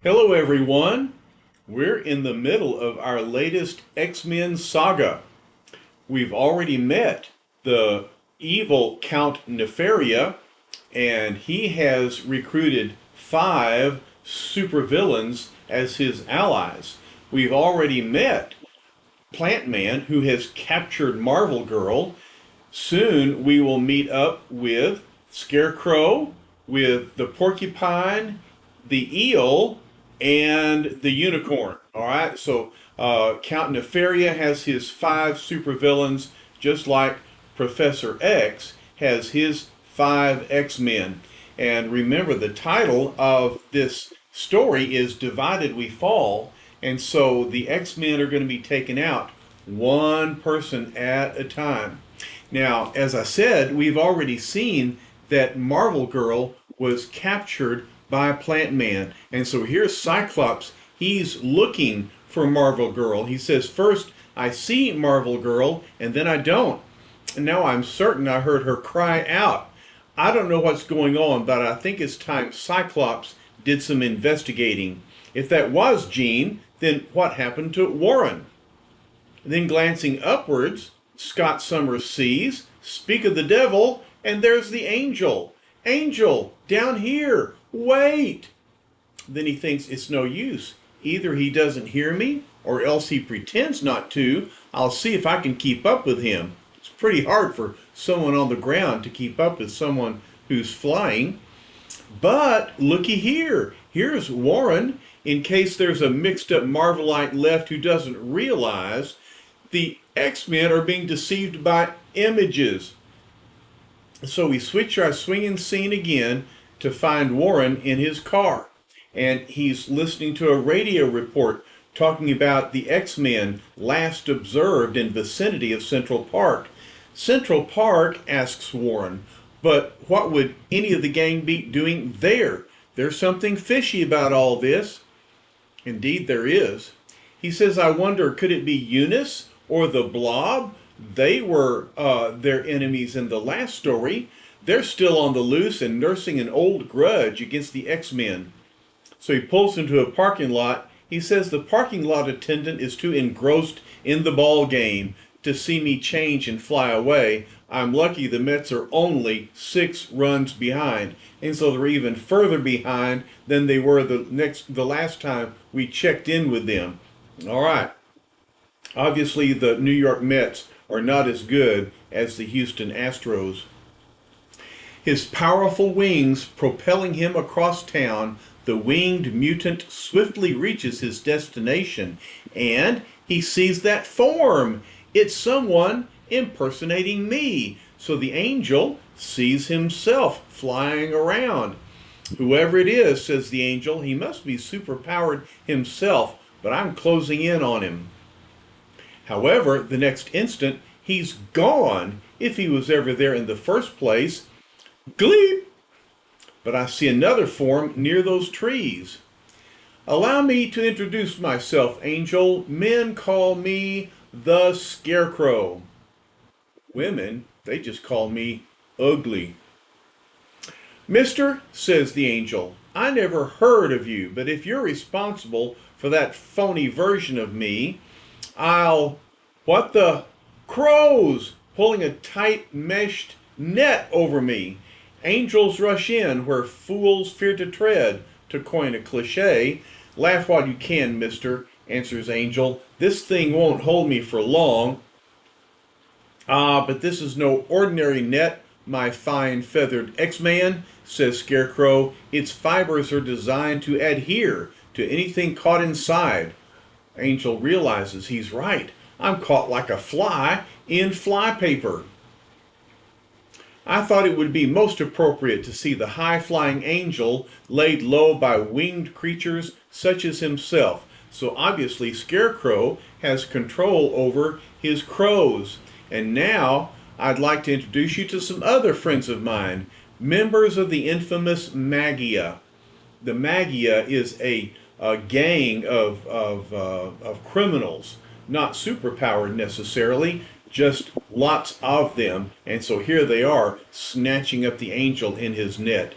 Hello, everyone. We're in the middle of our latest X-Men saga. We've already met the evil Count Nefaria, and he has recruited 5 supervillains as his allies. We've already met Plant Man, who has captured Marvel Girl. Soon we will meet up with Scarecrow, with the Porcupine, the Eel, and the Unicorn. All right, so Count Nefaria has his 5 supervillains, just like Professor X has his 5 X-Men. And remember, the title of this story is Divided We Fall, and so the X-Men are going to be taken out one person at a time. Now, as I said, we've already seen that Marvel Girl was captured by Plant Man. And so here's Cyclops. He's looking for Marvel Girl. He says, first I see Marvel Girl, and then I don't. And now I'm certain I heard her cry out. I don't know what's going on, but I think it's time Cyclops did some investigating. If that was Jean, then what happened to Warren? Then glancing upwards, Scott Summers sees, speak of the devil, and there's the angel. Angel, down here, wait! Then he thinks it's no use. Either he doesn't hear me, or else he pretends not to. I'll see if I can keep up with him. It's pretty hard for someone on the ground to keep up with someone who's flying. But looky here. Here's Warren. In case there's a mixed up Marvelite left who doesn't realize the X-Men are being deceived by images. So we switch our swinging scene again to find Warren in his car. And he's listening to a radio report talking about the X-Men last observed in vicinity of Central Park. Central Park, asks Warren, but what would any of the gang be doing there? There's something fishy about all this. Indeed there is. He says, I wonder, could it be Eunice or the Blob? They were their enemies in the last story. They're still on the loose and nursing an old grudge against the X-Men. So he pulls into a parking lot. He says the parking lot attendant is too engrossed in the ball game to see me change and fly away. I'm lucky the Mets are only 6 runs behind. And so they're even further behind than they were the last time we checked in with them. All right. Obviously, the New York Mets are not as good as the Houston Astros. His powerful wings propelling him across town, the winged mutant swiftly reaches his destination, and he sees that form. It's someone impersonating me. So the angel sees himself flying around. Whoever it is, says the angel, he must be superpowered himself, but I'm closing in on him. However, the next instant, he's gone, if he was ever there in the first place. Gleep! But I see another form near those trees. Allow me to introduce myself, Angel. Men call me the Scarecrow. Women, they just call me ugly. Mister, says the angel, I never heard of you, but if you're responsible for that phony version of me, What the? Crows! Pulling a tight meshed net over me. Angels rush in where fools fear to tread, to coin a cliche. Laugh while you can, mister, answers Angel. This thing won't hold me for long. Ah, but this is no ordinary net, my fine feathered X-Man, says Scarecrow. Its fibers are designed to adhere to anything caught inside. Angel realizes he's right. I'm caught like a fly in flypaper. I thought it would be most appropriate to see the high-flying angel laid low by winged creatures such as himself. So obviously Scarecrow has control over his crows. And now I'd like to introduce you to some other friends of mine, members of the infamous Magia. The Magia is a gang of criminals, not superpowered necessarily, just lots of them. And so here they are, snatching up the angel in his net.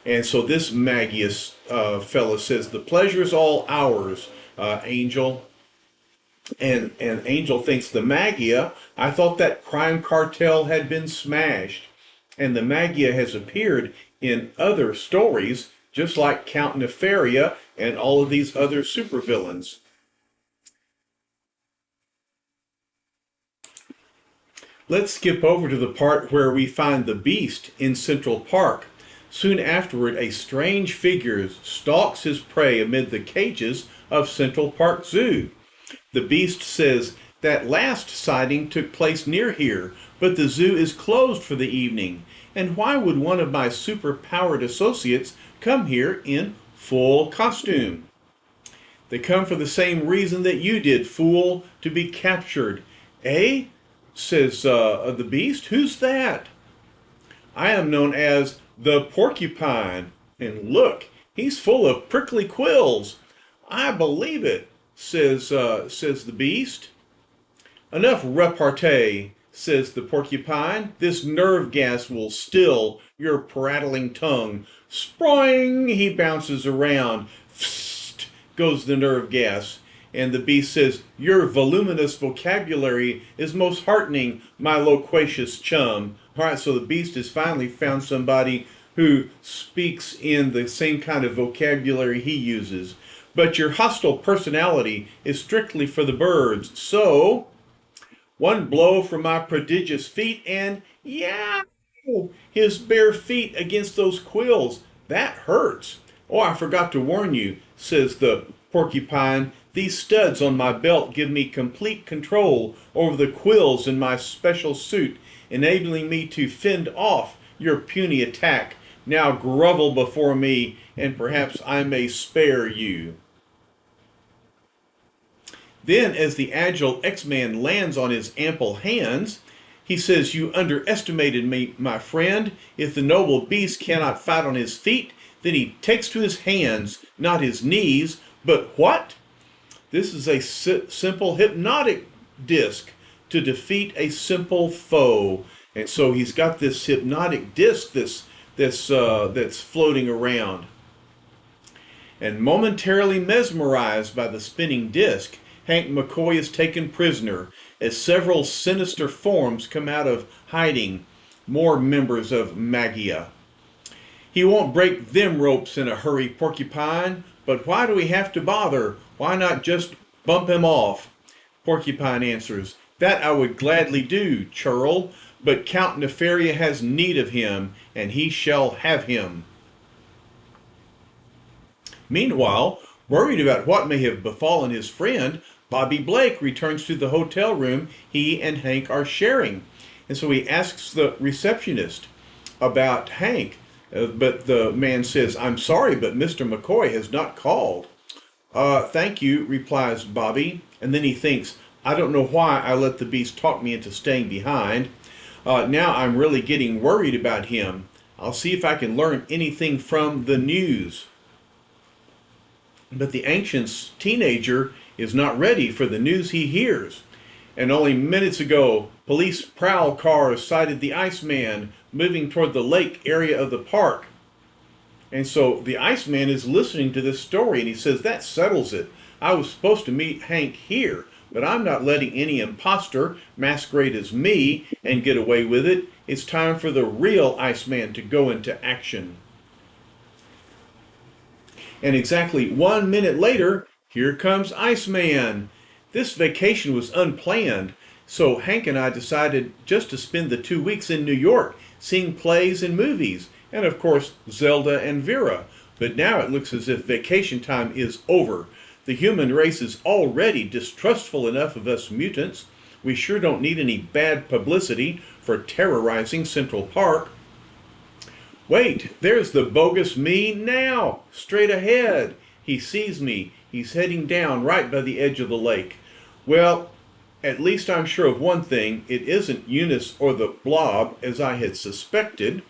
And so this Magius fella says, the pleasure is all ours, Angel. And Angel thinks the Magia, I thought that crime cartel had been smashed. And the Magia has appeared in other stories, just like Count Nefaria and all of these other supervillains. Let's skip over to the part where we find the Beast in Central Park. Soon afterward, a strange figure stalks his prey amid the cages of Central Park Zoo. The Beast says, that last sighting took place near here, but the zoo is closed for the evening. And why would one of my super-powered associates come here in full costume? They come for the same reason that you did, fool, to be captured. Eh? Says the Beast. Who's that? I am known as the Porcupine. And look, he's full of prickly quills. I believe it, says the Beast. Enough repartee, says the Porcupine. This nerve gas will still your prattling tongue. Sproing, he bounces around. Psst, goes the nerve gas. And the Beast says, your voluminous vocabulary is most heartening, my loquacious chum. All right, so the Beast has finally found somebody who speaks in the same kind of vocabulary he uses. But your hostile personality is strictly for the birds. So, one blow from my prodigious feet and, yeah, his bare feet against those quills. That hurts. Oh, I forgot to warn you, says the Porcupine. These studs on my belt give me complete control over the quills in my special suit, enabling me to fend off your puny attack. Now grovel before me, and perhaps I may spare you. Then, as the agile X-Man lands on his ample hands, he says, you underestimated me, my friend. If the noble beast cannot fight on his feet, then he takes to his hands, not his knees. But what? This is a simple hypnotic disc to defeat a simple foe. And so he's got this hypnotic disc that's floating around. And momentarily mesmerized by the spinning disc, Hank McCoy is taken prisoner as several sinister forms come out of hiding, more members of Magia. He won't break them ropes in a hurry, Porcupine, but why do we have to bother? Why not just bump him off? Porcupine answers, that I would gladly do, churl, but Count Nefaria has need of him, and he shall have him. Meanwhile, worried about what may have befallen his friend, Bobby Blake returns to the hotel room he and Hank are sharing. And so he asks the receptionist about Hank, but the man says, I'm sorry, but Mr. McCoy has not called. Thank you, replies Bobby. And then he thinks, I don't know why I let the beast talk me into staying behind. Now I'm really getting worried about him. I'll see if I can learn anything from the news. But the anxious teenager is not ready for the news he hears. And only minutes ago, police prowl cars sighted the Iceman moving toward the lake area of the park. And so the Iceman is listening to this story and he says, that settles it. I was supposed to meet Hank here, but I'm not letting any imposter masquerade as me and get away with it. It's time for the real Iceman to go into action. And exactly 1 minute later, here comes Iceman. This vacation was unplanned, so Hank and I decided just to spend the 2 weeks in New York, seeing plays and movies, and of course Zelda and Vera. But now it looks as if vacation time is over. The human race is already distrustful enough of us mutants. We sure don't need any bad publicity for terrorizing Central Park. Wait, there's the bogus me now, straight ahead. He sees me. He's heading down right by the edge of the lake. Well, at least I'm sure of one thing. It isn't Eunice or the Blob, as I had suspected.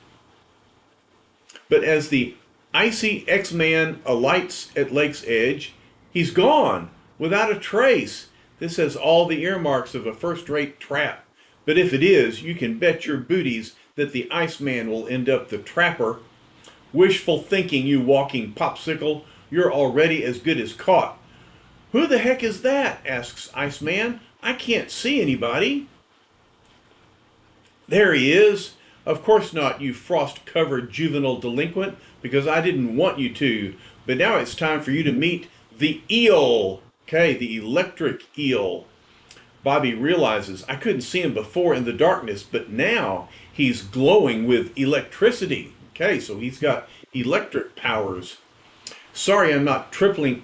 But as the icy X-Man alights at lake's edge, he's gone, without a trace. This has all the earmarks of a first-rate trap. But if it is, you can bet your booties that the Iceman will end up the trapper. Wishful thinking, you walking popsicle. You're already as good as caught. Who the heck is that? Asks Iceman. I can't see anybody. There he is. Of course not, you frost-covered juvenile delinquent, because I didn't want you to. But now it's time for you to meet the eel. Okay, the electric eel. Bobby realizes I couldn't see him before in the darkness, but now he's glowing with electricity. Okay, so he's got electric powers. Sorry I'm not trembling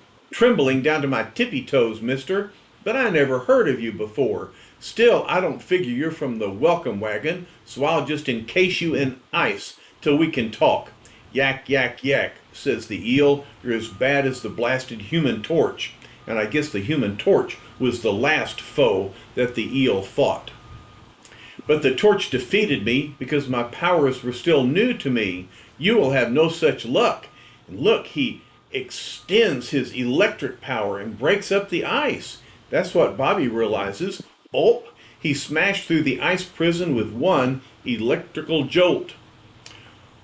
down to my tippy toes, mister, but I never heard of you before. Still, I don't figure you're from the welcome wagon, so I'll just encase you in ice till we can talk. Yak, yak, yak, says the eel. You're as bad as the blasted Human Torch. And I guess the Human Torch was the last foe that the eel fought. But the torch defeated me because my powers were still new to me. You will have no such luck. And look, he extends his electric power and breaks up the ice. That's what Bobby realizes. Oh, he smashed through the ice prison with one electrical jolt.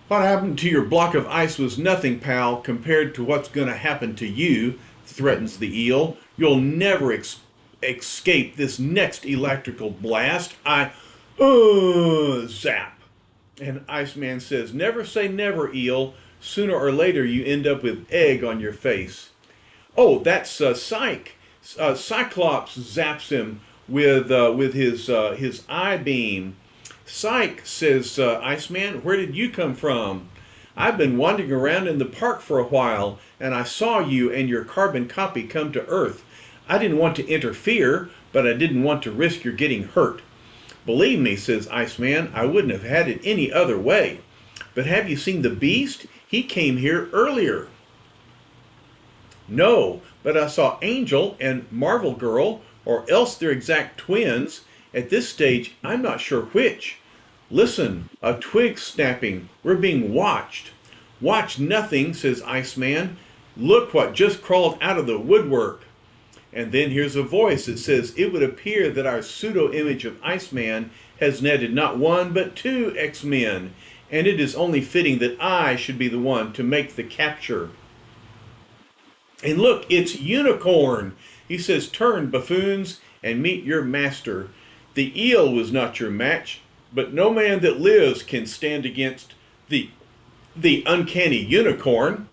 What happened to your block of ice was nothing, pal, compared to what's going to happen to you, threatens the eel. You'll never escape this next electrical blast. Zap. And Iceman says, never say never, eel. Sooner or later you end up with egg on your face. Oh, that's Cyclops zaps him with his eye beam. Psych, says Iceman, where did you come from? I've been wandering around in the park for a while, and I saw you and your carbon copy come to Earth. I didn't want to interfere, but I didn't want to risk your getting hurt. Believe me, says Iceman, I wouldn't have had it any other way. But have you seen the beast? He came here earlier. No, but I saw Angel and Marvel Girl, or else they're exact twins. At this stage, I'm not sure which. Listen, a twig snapping. We're being watched. Watch nothing, says Iceman. Look what just crawled out of the woodwork. And then here's a voice that says, it would appear that our pseudo-image of Iceman has netted not one but two X-Men, and it is only fitting that I should be the one to make the capture. And look, it's Unicorn. He says, turn, buffoons, and meet your master. The eel was not your match, but no man that lives can stand against the uncanny Unicorn.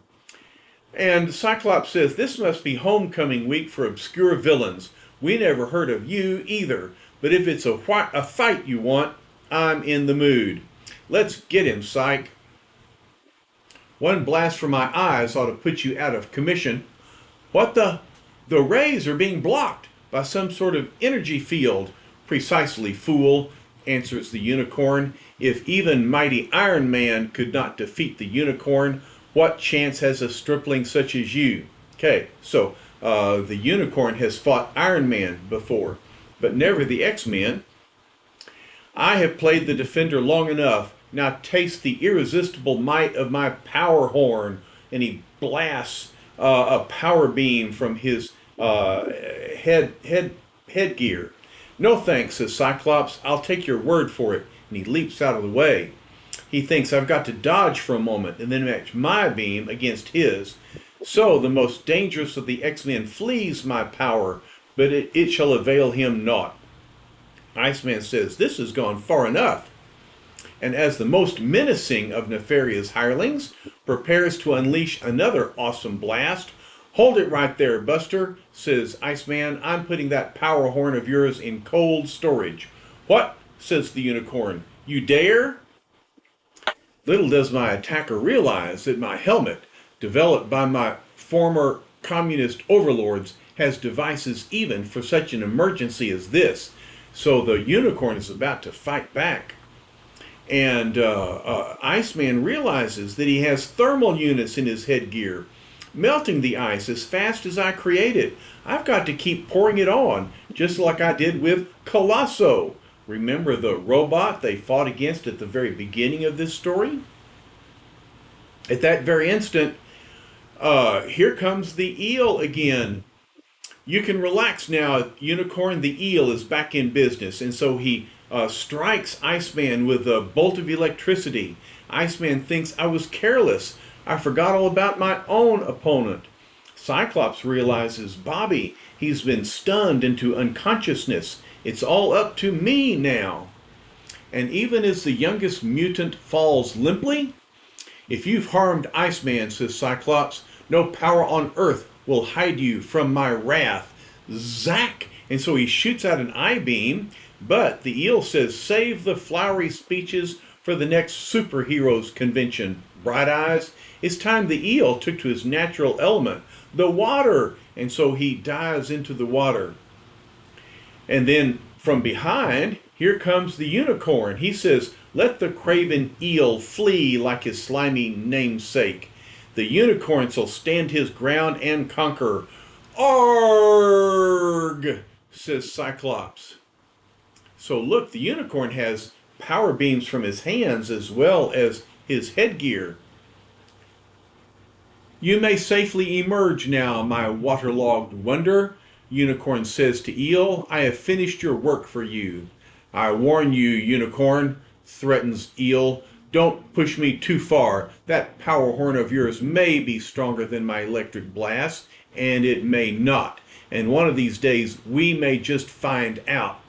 And Cyclops says, this must be homecoming week for obscure villains. We never heard of you either, but if it's a fight you want, I'm in the mood. Let's get him, Psych. One blast from my eyes ought to put you out of commission. What the? The rays are being blocked by some sort of energy field. Precisely, fool, answers the Unicorn. If even mighty Iron Man could not defeat the Unicorn, what chance has a stripling such as you? Okay, so the Unicorn has fought Iron Man before, but never the X-Men. I have played the defender long enough. Now taste the irresistible might of my power horn. And he blasts a power beam from his headgear. No thanks, says Cyclops. I'll take your word for it. And he leaps out of the way. He thinks I've got to dodge for a moment and then match my beam against his. So the most dangerous of the X-Men flees my power, but it shall avail him naught. Iceman says, this has gone far enough. And as the most menacing of Nefaria's hirelings prepares to unleash another awesome blast, hold it right there, Buster, says Iceman. I'm putting that power horn of yours in cold storage. What? Says the Unicorn. You dare? Little does my attacker realize that my helmet, developed by my former communist overlords, has devices even for such an emergency as this. So the Unicorn is about to fight back. And Iceman realizes that he has thermal units in his headgear, melting the ice as fast as I create it. I've got to keep pouring it on, just like I did with Colosso. Remember the robot they fought against at the very beginning of this story? At that very instant, here comes the eel again. You can relax now, Unicorn. The eel is back in business. And so he strikes Iceman with a bolt of electricity. Iceman thinks I was careless, I forgot all about my own opponent. Cyclops realizes, Bobby, he's been stunned into unconsciousness. It's all up to me now. And even as the youngest mutant falls limply, if you've harmed Iceman, says Cyclops, no power on earth will hide you from my wrath. Zack! And so he shoots out an eye beam, but the eel says, save the flowery speeches for the next superheroes convention. Bright Eyes. It's time the eel took to his natural element, the water. And so he dives into the water. And then from behind, here comes the unicorn. He says, let the craven eel flee like his slimy namesake. The unicorn shall stand his ground and conquer. Arg, says Cyclops. So look, the unicorn has power beams from his hands as well as his headgear. You may safely emerge now, my waterlogged wonder, Unicorn says to Eel. I have finished your work for you. I warn you, Unicorn, threatens Eel. Don't push me too far. That power horn of yours may be stronger than my electric blast, and it may not. And one of these days, we may just find out.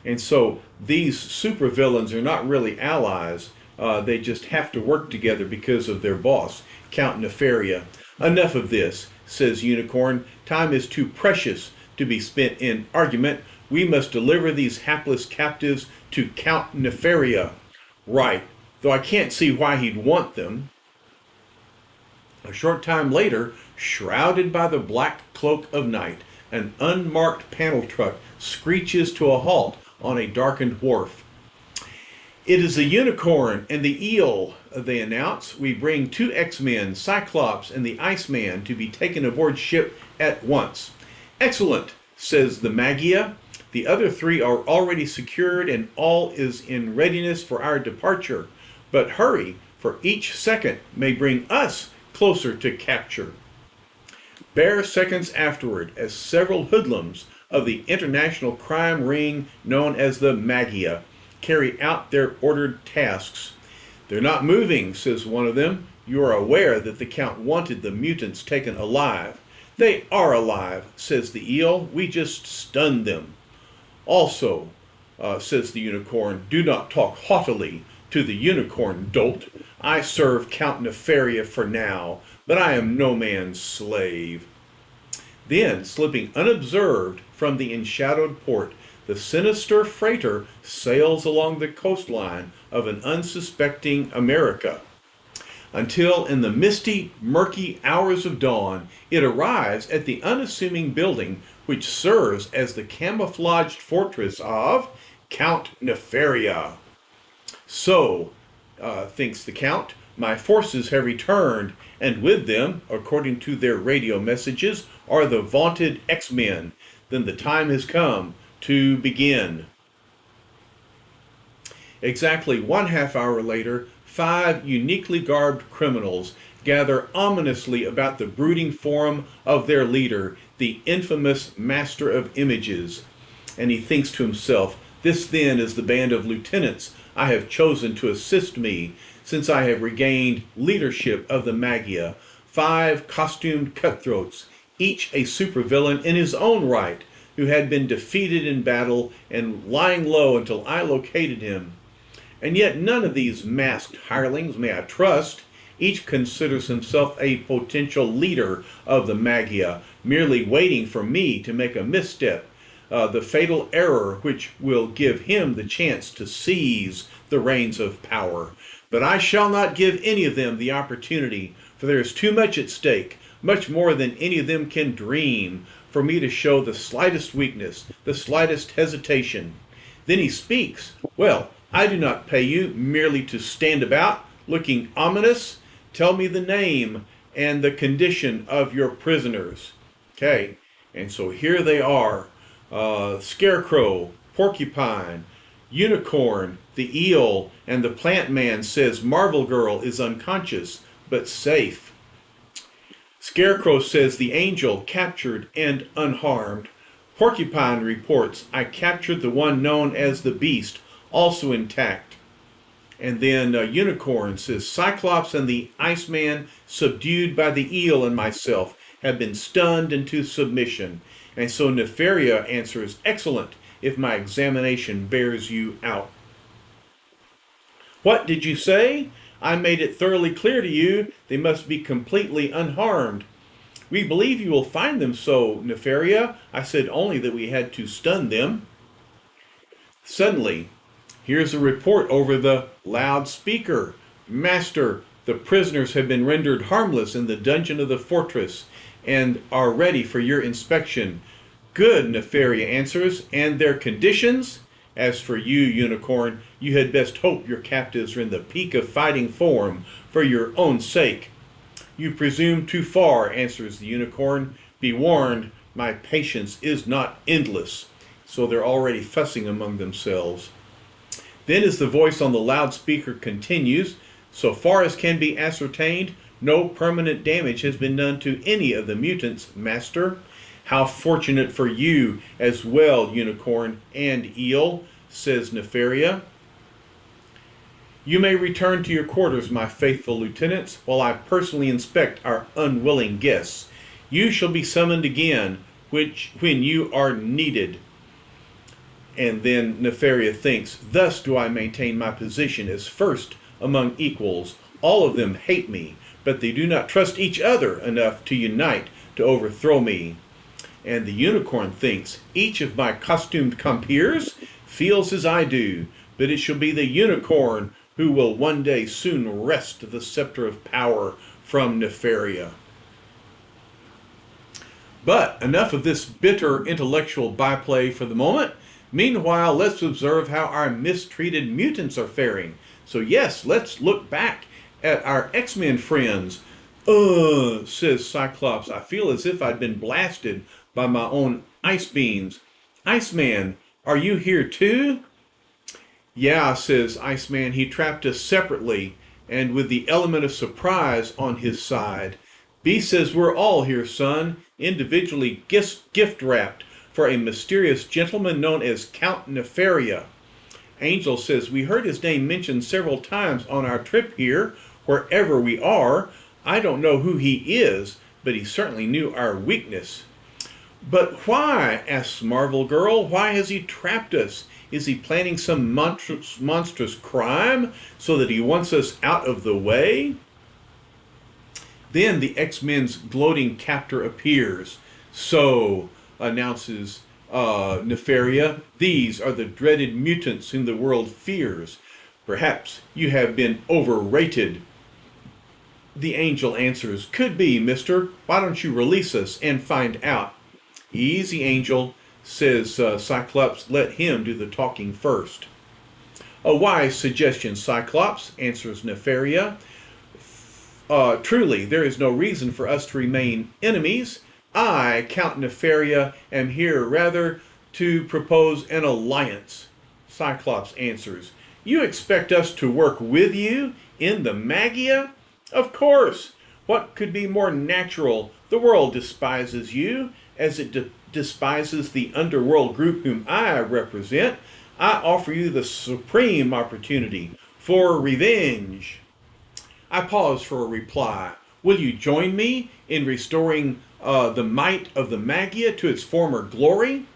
And so these supervillains are not really allies. They just have to work together because of their boss, Count Nefaria. Enough of this, says Unicorn. Time is too precious to be spent in argument. We must deliver these hapless captives to Count Nefaria. Right, though I can't see why he'd want them. A short time later, shrouded by the black cloak of night, an unmarked panel truck screeches to a halt on a darkened wharf. It is the Unicorn and the Eel, they announce. We bring 2 X-Men, Cyclops and the Iceman, to be taken aboard ship at once. Excellent, says the Magia. The other 3 are already secured and all is in readiness for our departure. But hurry, for each second may bring us closer to capture. Bare seconds afterward, as several hoodlums of the international crime ring known as the Magia carry out their ordered tasks. They're not moving, says one of them. You are aware that the Count wanted the mutants taken alive. They are alive, says the Eel. We just stunned them. Also, says the Unicorn, do not talk haughtily to the Unicorn, dolt. I serve Count Nefaria for now, but I am no man's slave. Then, slipping unobserved from the enshadowed port, the sinister freighter sails along the coastline of an unsuspecting America, until in the misty, murky hours of dawn, it arrives at the unassuming building which serves as the camouflaged fortress of Count Nefaria. So, thinks the Count, my forces have returned, and with them, according to their radio messages, are the vaunted X-Men. Then the time has come to begin. Exactly 1/2 hour later, 5 uniquely garbed criminals gather ominously about the brooding form of their leader, the infamous Master of Images. And he thinks to himself, this then is the band of lieutenants I have chosen to assist me, since I have regained leadership of the Magia. 5 costumed cutthroats, each a supervillain in his own right, who had been defeated in battle and lying low until I located him. And yet none of these masked hirelings may I trust. Each considers himself a potential leader of the Magia, merely waiting for me to make a misstep, the fatal error which will give him the chance to seize the reins of power. But I shall not give any of them the opportunity, for there is too much at stake, much more than any of them can dream, for me to show the slightest weakness, the slightest hesitation. Then he speaks. Well, I do not pay you merely to stand about, looking ominous. Tell me the name and the condition of your prisoners. Okay, and so here they are. Scarecrow, Porcupine, Unicorn, the Eel, and the Plant Man says Marvel Girl is unconscious, but safe. Scarecrow says the Angel captured and unharmed. Porcupine reports, I captured the one known as the Beast, also intact. And then Unicorn says, Cyclops and the Iceman, subdued by the eel and myself, have been stunned into submission. And so Nefaria answers, excellent, if my examination bears you out. What did you say? I made it thoroughly clear to you they must be completely unharmed. We believe you will find them so, Nefaria. I said only that we had to stun them. Suddenly, here's a report over the loudspeaker. Master, the prisoners have been rendered harmless in the dungeon of the fortress and are ready for your inspection. Good, Nefaria answers. And their conditions? As for you, Unicorn, you had best hope your captives are in the peak of fighting form for your own sake. You presume too far, answers the Unicorn. Be warned, my patience is not endless. So they're already fussing among themselves. Then as the voice on the loudspeaker continues, so far as can be ascertained, no permanent damage has been done to any of the mutants, Master. How fortunate for you as well, Unicorn and Eel, says Nefaria. You may return to your quarters, my faithful lieutenants, while I personally inspect our unwilling guests. You shall be summoned again, when you are needed. And then Nefaria thinks, thus do I maintain my position as first among equals. All of them hate me, but they do not trust each other enough to unite to overthrow me. And the Unicorn thinks, each of my costumed compeers feels as I do, but it shall be the Unicorn who will one day soon wrest the scepter of power from Nefaria. But enough of this bitter intellectual byplay for the moment. Meanwhile, let's observe how our mistreated mutants are faring. So yes, let's look back at our X-Men friends. Says Cyclops, I feel as if I'd been blasted by my own ice beams. Iceman, are you here too? Yeah, says Iceman, he trapped us separately and with the element of surprise on his side. Beast says we're all here, son, individually gift-wrapped for a mysterious gentleman known as Count Nefaria. Angel says, we heard his name mentioned several times on our trip here, wherever we are. I don't know who he is, but he certainly knew our weakness. But why, asks Marvel Girl, why has he trapped us? Is he planning some monstrous crime so that he wants us out of the way? Then the X-Men's gloating captor appears. So, announces Nefaria, these are the dreaded mutants whom the world fears. Perhaps you have been overrated. The angel answers, could be, mister. Why don't you release us and find out? Easy, Angel, says Cyclops. Let him do the talking first. A wise suggestion, Cyclops, answers Nefaria. Truly, there is no reason for us to remain enemies. I, Count Nefaria, am here rather to propose an alliance. Cyclops answers, you expect us to work with you in the Magia? Of course. What could be more natural? The world despises you, as it despises the underworld group whom I represent. I offer you the supreme opportunity for revenge. I pause for a reply. Will you join me in restoring the might of the Magia to its former glory?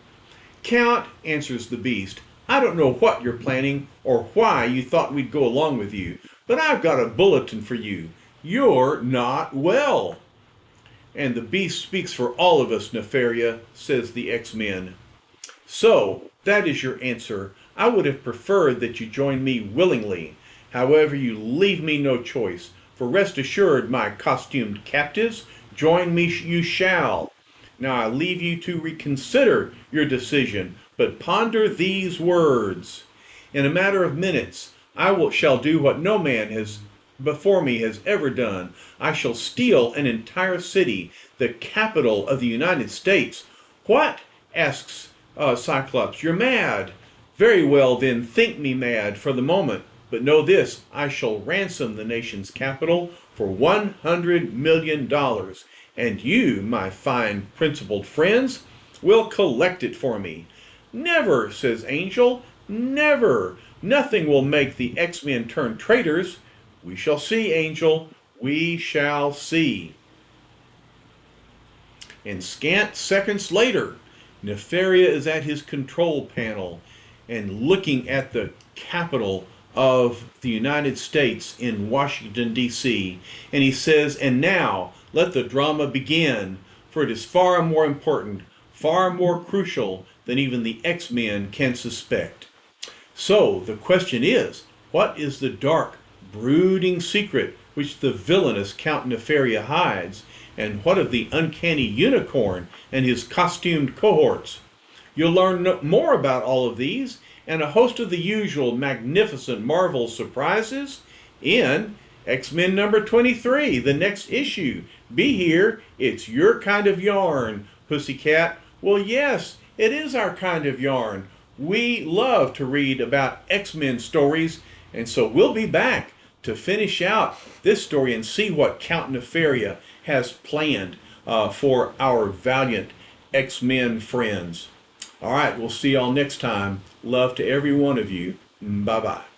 Count, answers the Beast, I don't know what you're planning or why you thought we'd go along with you, but I've got a bulletin for you. You're not well. And the Beast speaks for all of us, Nefaria, says the X-Men. So, that is your answer. I would have preferred that you join me willingly. However, you leave me no choice. For rest assured, my costumed captives, join me you shall. Now I leave you to reconsider your decision, but ponder these words. In a matter of minutes, shall do what no man has before me has ever done. I shall steal an entire city, the capital of the United States. What? Asks Cyclops. You're mad. Very well, then, think me mad for the moment. But know this, I shall ransom the nation's capital for $100 million. And you, my fine principled friends, will collect it for me. Never, says Angel. Never. Nothing will make the X-Men turn traitors. We shall see, Angel. We shall see. And scant seconds later, Nefaria is at his control panel and looking at the capital of the United States in Washington, D.C. And he says, "And now let the drama begin, for it is far more important, far more crucial than even the X-Men can suspect." So the question is, what is the dark, brooding secret which the villainous Count Nefaria hides? And what of the uncanny unicorn and his costumed cohorts? You'll learn more about all of these and a host of the usual magnificent Marvel surprises in X-Men number 23, the next issue. Be here, it's your kind of yarn, Pussycat. Well, yes, it is our kind of yarn. We love to read about X-Men stories, and so we'll be back to finish out this story and see what Count Nefaria has planned for our valiant X-Men friends. All right, we'll see y'all next time. Love to every one of you. Bye-bye.